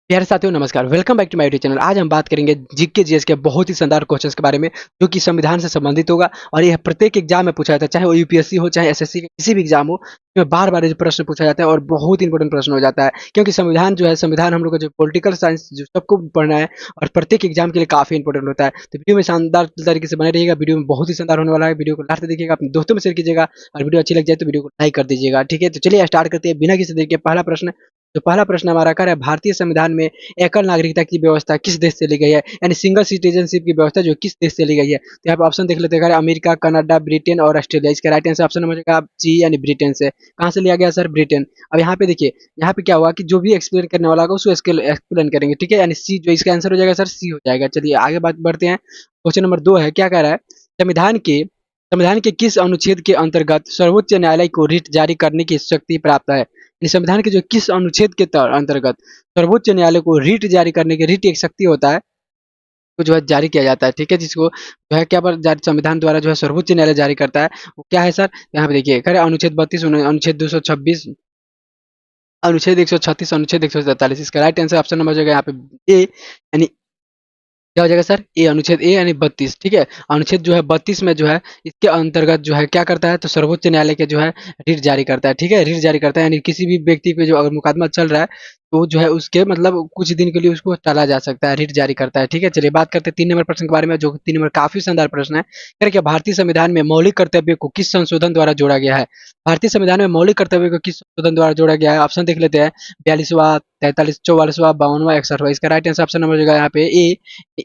प्यारे साथियों नमस्कार, welcome back to my YouTube channel. आज हम बात करेंगे जीके जीएस के बहुत ही शानदार क्वेश्चंस के बारे में, जो कि संविधान से संबंधित होगा। और यह प्रत्येक एग्जाम में पूछा जाता है, चाहे वो यूपीएससी हो, चाहे एसएससी का किसी भी एग्जाम हो। इसमें बार-बार ये प्रश्न पूछा जाता है और बहुत इंपॉर्टेंट प्रश्न हो जाता है, क्योंकि संविधान जो है, संविधान हम लोग का जो पॉलिटिकल साइंस जो सबको पढ़ना है और प्रत्येक एग्जाम के लिए काफ़ी इंपॉर्टेंट होता है। तो वीडियो में शानदार तरीके से बने रहिएगा, वीडियो में बहुत ही शानदार होने वाला है। वीडियो को लास्ट तक देखिएगा, अपने दोस्तों में शेयर कीजिएगा और वीडियो अच्छी लग जाए तो वीडियो को लाइक कर दीजिएगा, ठीक है? तो चलिए स्टार्ट करते हैं बिना किसी देरी के। पहला प्रश्न, तो पहला प्रश्न हमारा क्या है, भारतीय संविधान में एकल नागरिकता की व्यवस्था किस देश से ली गई है? यानी सिंगल सिटीजनशिप की व्यवस्था जो किस देश से ली गई है? तो यहाँ पे ऑप्शन देख लेते हैं, अमेरिका, कनाडा, ब्रिटेन और ऑस्ट्रेलिया। इसका राइट आंसर ऑप्शन नंबर जाएगा सी, यानी ब्रिटेन से। कहाँ से लिया गया सर? ब्रिटेन। अब यहाँ पे देखिए, यहाँ पे क्या हुआ कि जो भी एक्सप्लेन करने वाला होगा उसको एक्सप्लेन करेंगे, ठीक है? यानी सी, जो इसका आंसर हो जाएगा सर सी हो जाएगा। चलिए आगे बात बढ़ते हैं। क्वेश्चन नंबर 2 है, क्या कह रहा है? संविधान के संविधान के किस अनुच्छेद के अंतर्गत सर्वोच्च न्यायालय को रिट जारी करने की शक्ति प्राप्त है? इस संविधान के जो किस अनुच्छेद के अंतर्गत सर्वोच्च न्यायालय को रिट जारी करने की, रिट एक शक्ति होता है, को जो है जारी किया जाता है, ठीक है? जिसको जो है क्या पर जारी, संविधान द्वारा जो है सर्वोच्च न्यायालय जारी करता है, वो क्या है सर? यहाँ पे देखिए, कह रहे हैं अनुच्छेद 32, अनुच्छेद 226, अनुच्छेद 136, अनुच्छेद 147। इसका राइट आंसर ऑप्शन नंबर हो जाएगा यहाँ पे ए, यानी क्या हो जाएगा सर? ए, अनुच्छेद ए यानी 32, ठीक है? अनुच्छेद जो है 32 में जो है, इसके अंतर्गत जो है क्या करता है, तो सर्वोच्च न्यायालय के जो है रिट जारी करता है, ठीक है? रिट जारी करता है, यानी किसी भी व्यक्ति पे जो अगर मुकदमा चल रहा है, तो जो है उसके मतलब कुछ दिन के लिए उसको टाला जा सकता है, रिट जारी करता है, ठीक है? चलिए बात करते हैं 3 नंबर प्रश्न के बारे में, जो 3 नंबर काफ़ी शानदार प्रश्न है। कह रहे क्या भारतीय संविधान में मौलिक कर्तव्य को किस संशोधन द्वारा जोड़ा गया है? भारतीय संविधान में मौलिक कर्तव्य को किस संशोधन द्वारा जोड़ा गया है? ऑप्शन देख लेते हैं, 42वां, 43, 44वां, 52वां, 61वां। इसका राइट आंसर ऑप्शन नंबर हो जाएगा यहाँ पे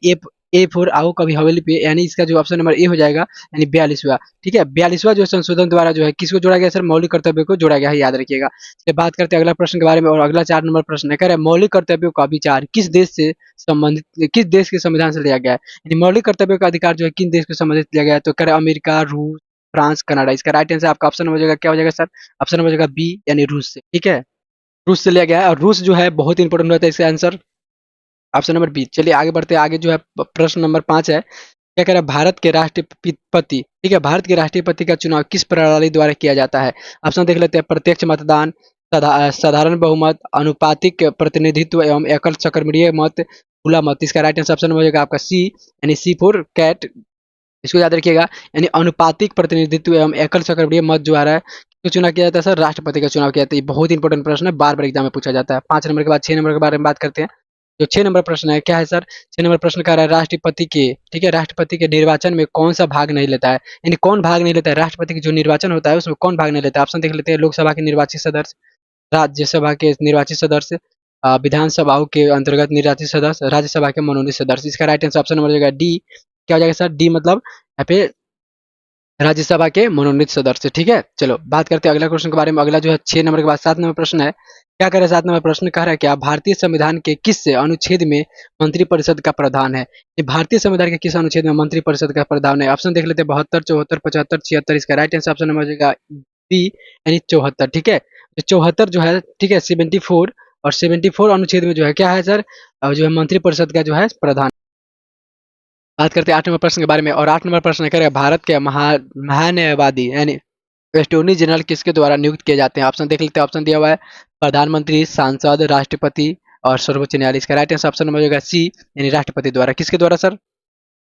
ए, ए फॉर आओ कभी हवेली पे, यानी इसका जो ऑप्शन नंबर ए हो जाएगा, यानी 42वां, ठीक है? 42वां जो संशोधन द्वारा जो है किसको जोड़ा गया सर? मौलिक कर्तव्य को जोड़ा गया है, याद रखिएगा। चलिए बात करते हैं अगला प्रश्न के बारे में, और अगला 4 नंबर प्रश्न है, कह रहा है मौलिक कर्तव्यों का विचार किस देश से संबंधित, किस देश के संविधान से लिया गया है? यानी मौलिक कर्तव्यों का अधिकार जो है किन देश को संबंधित लिया गया है? तो कह रहा है अमेरिका, रूस, फ्रांस, कनाडा। इसका राइट आंसर आपका ऑप्शन नंबर हो जाएगा, क्या हो जाएगा सर? ऑप्शन नंबर हो जाएगा बी, यानी रूस से, ठीक है? रूस से लिया गया है, और रूस जो है बहुत इंपॉर्टेंट होता है, इसका आंसर ऑप्शन नंबर बी। चलिए आगे बढ़ते हैं, आगे जो है प्रश्न नंबर 5 है, क्या कह रहा है? भारत के राष्ट्रपति, ठीक है, भारत के राष्ट्रपति का चुनाव किस प्रणाली द्वारा किया जाता है? ऑप्शन देख लेते हैं, प्रत्यक्ष मतदान, साधारण बहुमत, अनुपातिक प्रतिनिधित्व एवं एकल संक्रमणीय मत, खुला मत। इसका राइट आंसर ऑप्शन हो जाएगा आपका सी, यानी सी फॉर कैट। इसको याद रखिएगा, यानी अनुपातिक प्रतिनिधित्व एवं एकल संक्रमणीय मत जो आ रहा है, तो चुनाव किया जाता है सर राष्ट्रपति का चुनाव किया जाता है। ये बहुत इंपॉर्टेंट प्रश्न है, बार बार एग्जाम में पूछा जाता है। 5 नंबर के बाद 6 नंबर के बारे में बात करते हैं। जो 6 नंबर प्रश्न है, क्या है सर? 6 नंबर प्रश्न कह रहा है राष्ट्रपति के, ठीक है, राष्ट्रपति के निर्वाचन में कौन सा भाग नहीं लेता है? यानी कौन भाग नहीं लेता है? राष्ट्रपति की जो निर्वाचन होता है उसमें कौन भाग नहीं लेता है? ऑप्शन देख लेते हैं, लोकसभा के निर्वाचित सदस्य, राज्यसभा के निर्वाचित सदस्य, विधानसभाओं के अंतर्गत निर्वाचित सदस्य, राज्यसभा के मनोनीत सदस्य। इसका राइट आंसर ऑप्शन नंबर हो जाएगा डी। क्या हो जाएगा सर? डी, मतलब यहाँ पे राज्यसभा के मनोनीत सदस्य, ठीक है? चलो बात करते हैं अगला क्वेश्चन के बारे में। अगला जो है 6 नंबर के बाद 7 नंबर प्रश्न है, क्या कह रहा है? 7 नंबर प्रश्न कह रहा है क्या भारतीय संविधान के किस अनुच्छेद में मंत्रिपरिषद का प्रावधान है? ये भारतीय संविधान के किस अनुच्छेद में मंत्रिपरिषद का प्रावधान है? ऑप्शन देख लेते हैं, 72, 74, 75, 76। इसका राइट आंसर ऑप्शन नंबर हो जाएगा बी, यानी 74, ठीक है? तो 74 जो है, ठीक है, 74 और 74 अनुच्छेद में जो है क्या है सर? जो है मंत्रिपरिषद का जो है प्रधान। बात करते हैं 8 नंबर प्रश्न के बारे में, और 8 नंबर प्रश्न करेगा भारत के महान्यायवादी, यानी अटॉर्नी जनरल किसके द्वारा नियुक्त किए जाते हैं? ऑप्शन देख लेते हैं, ऑप्शन दिया हुआ है, प्रधानमंत्री, सांसद, राष्ट्रपति और सर्वोच्च न्यायालय। इसका राइट आंसर ऑप्शन नंबर हो जाएगा सी, यानी राष्ट्रपति द्वारा। किसके द्वारा सर?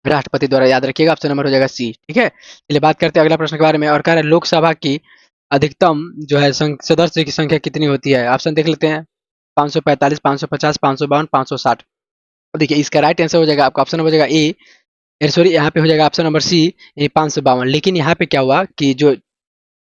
राष्ट्रपति द्वारा, याद रखिएगा, ऑप्शन नंबर हो जाएगा सी, ठीक है? चलिए बात करते हैं अगला प्रश्न के बारे में, और कह रहा है लोकसभा की अधिकतम जो है सदस्य की संख्या कितनी होती है? ऑप्शन देख लेते हैं, 545, 550, 552, 560। देखिए इसका राइट आंसर हो जाएगा आपका ऑप्शन नंबर हो जाएगा ए, सॉरी, यहाँ पे हो जाएगा ऑप्शन नंबर सी, यानी 552। लेकिन यहाँ पे क्या हुआ कि जो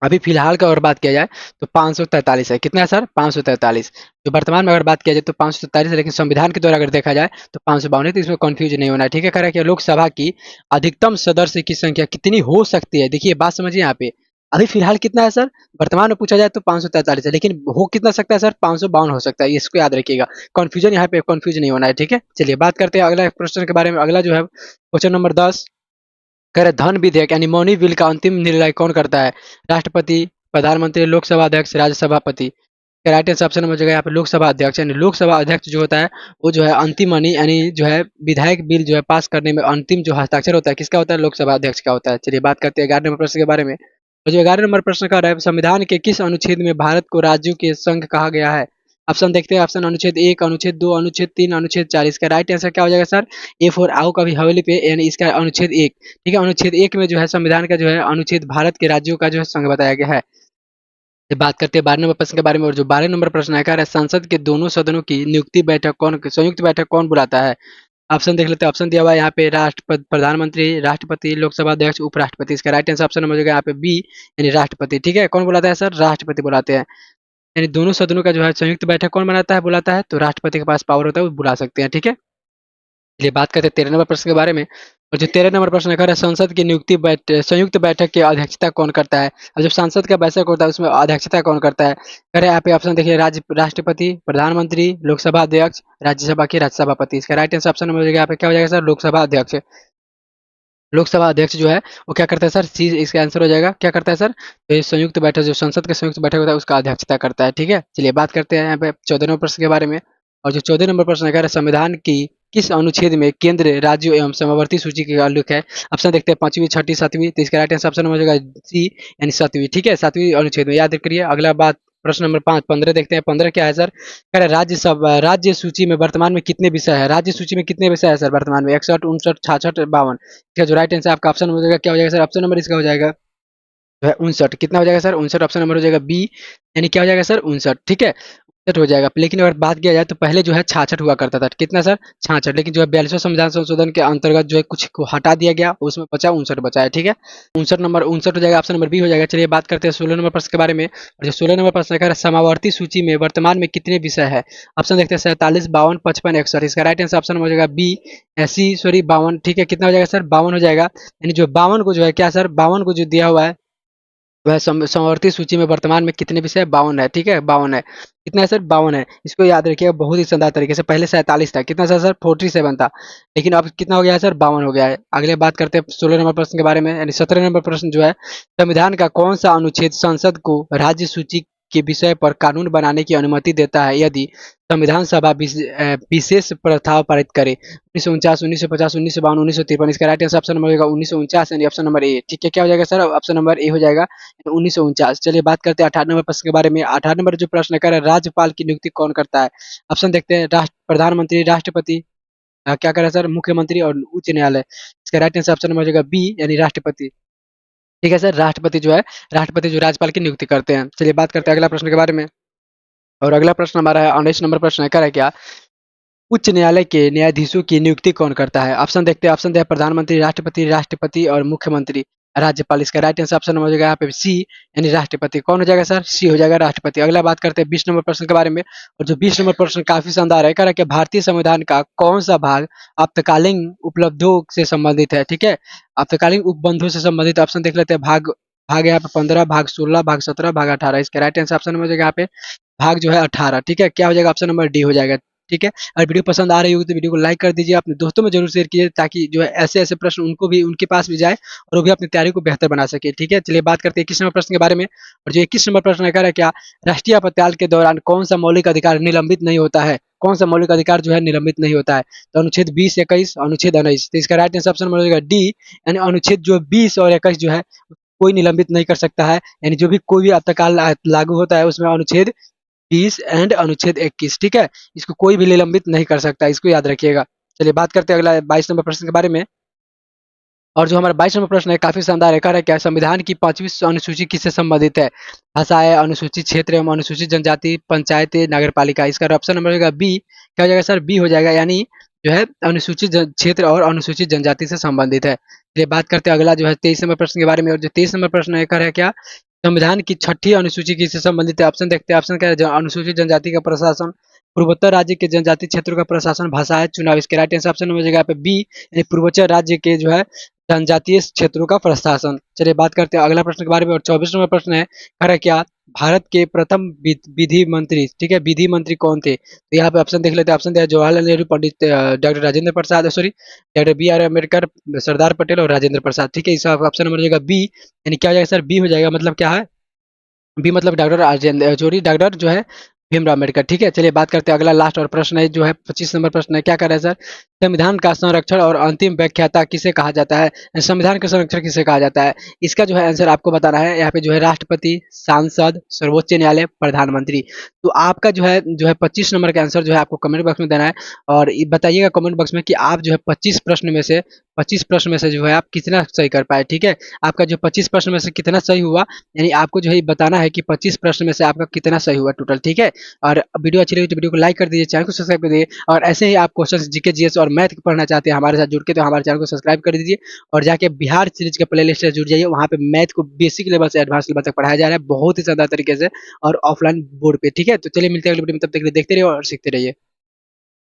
अभी फिलहाल का अगर बात किया जाए तो 543 है। कितना है सर? 543। जो वर्तमान में अगर बात किया जाए तो 543 है, लेकिन संविधान के द्वारा अगर देखा जाए तो 552 है, तो इसमें कंफ्यूज नहीं होना है, ठीक है? कह रहा है कि लोकसभा की अधिकतम सदस्य की संख्या कितनी हो सकती है? देखिए बात समझिए यहाँ पे, अभी फिलहाल कितना है सर? वर्तमान में पूछा जाए तो 543 है, लेकिन हो कितना सकता है सर? 552 हो सकता है, इसको याद रखिएगा। कंफ्यूजन यहाँ पे कंफ्यूज नहीं होना है, ठीक है? चलिए बात करते हैं अगला प्रश्न के बारे में। अगला जो है क्वेश्चन नंबर 10, कह रहे धन विधेयक यानी मौनी बिल का अंतिम निर्णय कौन करता है? राष्ट्रपति, प्रधानमंत्री, लोकसभा अध्यक्ष, राज्यसभापति। राइट आंसर ऑप्शन नंबर जगह यहाँ पे लोकसभा अध्यक्ष, यानी लोकसभा अध्यक्ष जो होता है वो जो है अंतिम मनी, यानी जो है विधायक बिल जो है पास करने में अंतिम जो हस्ताक्षर होता है किसका होता है? लोकसभा अध्यक्ष का होता है। चलिए बात करते हैं 11 नंबर प्रश्न के बारे में। तो जो 11 नंबर प्रश्न का है, संविधान के किस अनुच्छेद में भारत को राज्यों के संघ कहा गया है? ऑप्शन देखते हैं, ऑप्शन अनुच्छेद 1, अनुच्छेद 2, अनुच्छेद 3, अनुच्छेद 4। इसका राइट आंसर क्या हो जाएगा सर? ए फॉर आओ कभी हवेली पे, यानी इसका अनुच्छेद 1। ठीक है, अनुच्छेद 1 में जो है संविधान का जो है अनुच्छेद भारत के राज्यों का जो है संघ बताया गया है। ये बात करते हैं 12 नंबर प्रश्न के बारे में, और जो 12 नंबर प्रश्न है कह रहा है संसद के दोनों सदनों की नियुक्ति बैठक कौन संयुक्त बैठक कौन बुलाता है? ऑप्शन देख लेते हैं, ऑप्शन दिया हुआ है यहाँ पे राष्ट्रपति, प्रधानमंत्री, राष्ट्रपति, लोकसभा अध्यक्ष, उपराष्ट्रपति। इसका राइट आंसर ऑप्शन नंबर हो जाएगा यहाँ पे बी, यानी राष्ट्रपति। ठीक है, कौन बुलाता है सर? राष्ट्रपति बुलाते हैं। यानी दोनों सदनों का जो है संयुक्त बैठक कौन बनाता है, बुलाता है? तो राष्ट्रपति के पास पावर होता है, वो बुला सकते हैं। ठीक है, चलिए बात करते हैं 13 नंबर प्रश्न के बारे में, और जो 13 नंबर प्रश्न है संसद की नियुक्ति संयुक्त बैठक की अध्यक्षता कौन करता है? और जब संसद का बैठक होता है उसमें अध्यक्षता कौन करता है? कह रहे हैं यहाँ पे ऑप्शन देखिए, राष्ट्रपति, प्रधानमंत्री, लोकसभा अध्यक्ष, राज्यसभा के राज्यसभापति। इसका राइट आंसर ऑप्शन नंबर हो जाएगा यहाँ पे क्या हो जाएगा सर? लोकसभा अध्यक्ष। लोकसभा अध्यक्ष जो है वो क्या करता है सर? सी इसका आंसर हो जाएगा, क्या करता है सर? तो ये संयुक्त बैठक, जो संसद का संयुक्त बैठक होता है उसका अध्यक्षता करता है। ठीक है, चलिए बात करते हैं यहाँ पे 14 नंबर प्रश्न के बारे में, और जो 14 नंबर प्रश्न है संविधान की किस अनुच्छेद में केंद्र, राज्यों एवं समवर्ती सूची का उल्लेख है? ऑप्शन देखते हैं 5वीं, 6ठी, 7वीं। तो इसका राइट आंसर ऑप्शन हो जाएगा सी, यानी 7वीं। ठीक है, 7वीं अनुच्छेद में, याद करिए। अगला बात प्रश्न नंबर 5, 15 देखते हैं। 15 क्या है सर? कह रहे राज्य सूची में वर्तमान में कितने विषय है? राज्य सूची में कितने विषय है सर वर्तमान में? 61, 59, 66, 52। इसका जो राइट आंसर आपका ऑप्शन हो जाएगा क्या हो जाएगा सर? ऑप्शन नंबर इसका हो जाएगा जो है 59। कितना हो जाएगा सर? 59 ऑप्शन नंबर हो जाएगा बी, यानी क्या हो जाएगा सर? 59। ठीक है, 59 हो जाएगा। लेकिन अगर बात किया जाए तो पहले जो है 66 हुआ करता था। कितना सर? 66। लेकिन जो है 42वां संविधान संशोधन के अंतर्गत जो है कुछ को हटा दिया गया, उसमें बचा 59 बचा है। ठीक है, 59 हो जाएगा, ऑप्शन नंबर बी हो जाएगा। चलिए बात करते हैं 16 नंबर प्रश्न के बारे में, और जो 16 नंबर प्रश्न है समावर्ती सूची में वर्तमान में कितने विषय है? ऑप्शन देखते हैं 47, 52, 55, 61। इसका राइट आंसर ऑप्शन हो जाएगा बी, सी सॉरी 52। ठीक है, कितना हो जाएगा सर? 52 हो जाएगा। यानी जो 52 को जो है क्या सर, 52 को जो दिया हुआ है वह समवर्ती सूची में वर्तमान में कितने विषय? 52 है। ठीक है, 52 है। कितना है सर? 52 है। इसको याद रखिएगा बहुत ही शानदार तरीके से। पहले 47 था, कितना था सर? 47 था, लेकिन अब कितना हो गया है सर? 52 हो गया है। अगले बात करते हैं 16 नंबर प्रश्न के बारे में, यानी 17 नंबर प्रश्न जो है संविधान का कौन सा अनुच्छेद संसद को राज्य सूची के विषय पर कानून बनाने की अनुमति देता है यदि संविधान सभा विशेष प्रस्ताव पारित करे? 1949, 1950, 1952, 1953। इसका राइट आंसर ऑप्शन नंबर होगा 1949, यानी ऑप्शन नंबर ए। ठीक है, क्या हो जाएगा सर? ऑप्शन नंबर ए हो जाएगा, 1949। चलिए बात करते हैं 18 नंबर प्रश्न के बारे में। 18 नंबर जो प्रश्न है राज्यपाल की नियुक्ति कौन करता है? ऑप्शन देखते हैं, प्रधानमंत्री, राष्ट्रपति, क्या कर रहा है सर? मुख्यमंत्री और उच्च न्यायालय। इसका राइट आंसर ऑप्शन नंबर हो जाएगा बी, यानी राष्ट्रपति। ठीक है सर, राष्ट्रपति जो राज्यपाल की नियुक्ति करते हैं। चलिए बात करते हैं अगला प्रश्न के बारे में, और अगला प्रश्न हमारा है 19 नंबर प्रश्न है, कह रहा है क्या उच्च न्यायालय के न्यायाधीशों की नियुक्ति कौन करता है? ऑप्शन देखते हैं, ऑप्शन दिया प्रधानमंत्री, राष्ट्रपति, राष्ट्रपति और मुख्यमंत्री, राज्यपाल। इसका राइट आंसर ऑप्शन हो जाएगा यहाँ पे सी, यानी राष्ट्रपति। कौन हो जाएगा सर? सी हो जाएगा, राष्ट्रपति। अगला बात करते हैं 20 नंबर प्रश्न के बारे में, और जो 20 नंबर प्रश्न काफी शानदार है, कह रहा है कि भारतीय संविधान का कौन सा भाग आपातकालीन उपलब्धों से संबंधित है? ठीक है, आपातकालीन उपबंधों से संबंधित। ऑप्शन देख लेते हैं, भाग भाग यहाँ पे 15, भाग 16, भाग 17, भाग 18। इसका राइट आंसर ऑप्शन हो जाएगा यहाँ पे भाग जो है 18। ठीक है, क्या हो जाएगा? ऑप्शन नंबर डी हो जाएगा। ठीक है, अगर वीडियो पसंद आ रही होगी तो वीडियो को लाइक कर दीजिए, अपने दोस्तों में जरूर शेयर कीजिए, ताकि जो है ऐसे ऐसे प्रश्न उनको भी, उनके पास भी जाए और वो भी अपनी तैयारी को बेहतर बना सके। ठीक है, चलिए बात करते हैं 21 नंबर प्रश्न के बारे में, और जो 21 नंबर प्रश्न है कह रहा है क्या राष्ट्रीय आपातकाल के दौरान कौन सा मौलिक अधिकार निलंबित नहीं होता है? कौन सा मौलिक अधिकार जो है निलंबित नहीं होता है? तो अनुच्छेद 20, 21, अनुच्छेद 19। तो इसका राइट आंसर ऑप्शन हो जाएगा डी, यानी अनुच्छेद जो 20 और 21 जो है कोई निलंबित नहीं कर सकता है। यानी जो भी कोई भी आपातकाल लागू होता है उसमें अनुच्छेद 20 एंड अनुच्छेद 21। ठीक है, इसको कोई भी निलंबित नहीं कर सकता, इसको याद रखिएगा। चलिए बात करते हैं अगला 22 नंबर प्रश्न के बारे में, और जो हमारा 22 नंबर प्रश्न है काफी शानदार है, कह रहा है क्या संविधान की 5वीं अनुसूची किससे संबंधित है? भाषाएं, अनुसूचित क्षेत्र एवं अनुसूचित जनजाति, पंचायतें, नगर पालिका। इसका ऑप्शन नंबर होगा बी, क्या हो जाएगा सर? बी हो जाएगा, यानी जो है अनुसूचित क्षेत्र और अनुसूचित जनजाति से संबंधित है। चलिए बात करते हैं अगला जो है 23 नंबर प्रश्न के बारे में, और जो 23 नंबर प्रश्न है कह रहा है क्या संविधान की 6ठी अनुसूची किससे संबंधित है? ऑप्शन देखते हैं, ऑप्शन क्या है? अनुसूचित जनजाति का प्रशासन, पूर्वोत्तर राज्य के जनजाति क्षेत्रों का प्रशासन, भाषाएं, चुनाव। इसके राइट आंसर ऑप्शन हो जाएगा यहाँ पे बी, यानी पूर्वोत्तर राज्य के जो है जनजातीय क्षेत्रों का प्रशासन। चलिए बात करते हैं अगला प्रश्न के बारे में, और 24 नंबर प्रश्न है, कह रहा है क्या भारत के प्रथम विधि मंत्री, ठीक है, विधि मंत्री कौन थे? तो यहाँ पे ऑप्शन देख लेते हैं, ऑप्शन दिया Jawaharlal Nehru, Pandit doctor Rajendra Prasad, sorry doctor B R Ambedkar, Sardar Patel और राजेंद्र प्रसाद। ठीक है, इसका ऑप्शन नंबर हो जाएगा बी, यानी क्या हो जाएगा सर? बी हो जाएगा। मतलब क्या है? बी मतलब डॉक्टर राजेंद्र जोड़ी, डॉक्टर जो है भीमराव अम्बेडकर। ठीक है, चलिए बात करते हैं अगला लास्ट और प्रश्न है जो है 25 नंबर प्रश्न है, क्या कर रहा है सर संविधान का संरक्षण और अंतिम व्याख्याता किसे कहा जाता है? संविधान का संरक्षण किसे कहा जाता है? इसका जो है आंसर आपको बताना है। यहाँ पे जो है राष्ट्रपति, सांसद, सर्वोच्च न्यायालय, प्रधानमंत्री। तो आपका जो है 25 नंबर का आंसर जो है आपको कमेंट बॉक्स में देना है और ये बताइएगा कमेंट बॉक्स में कि आप जो है 25 प्रश्न में से जो है आप कितना सही कर पाए, ठीक है? आपका जो 25 प्रश्न में से कितना सही हुआ, यानी आपको जो है ये बताना है कि 25 प्रश्न में से आपका कितना सही हुआ टोटल, ठीक है? और वीडियो अच्छी लगी तो वीडियो को लाइक कर दीजिए, चैनल को सब्सक्राइब कर दीजिए और ऐसे ही आप क्वेश्चन जीके जीएस और मैथ पढ़ना चाहते हैं हमारे साथ जुड़ के, तो हमारे चैनल को सब्सक्राइब कर दीजिए और जाके बिहार सीरीज के प्लेलिस्ट से जुड़ जाइए। वहाँ पे मैथ को बेसिक लेवल से एडवांस लेवल तक पढ़ाया जा रहा है बहुत ही शानदार तरीके से और ऑफलाइन बोर्ड पे, ठीक है? तो चलिए मिलते हैं अगली वीडियो में, तब तक के लिए देखते रहिए और सीखते रहिए।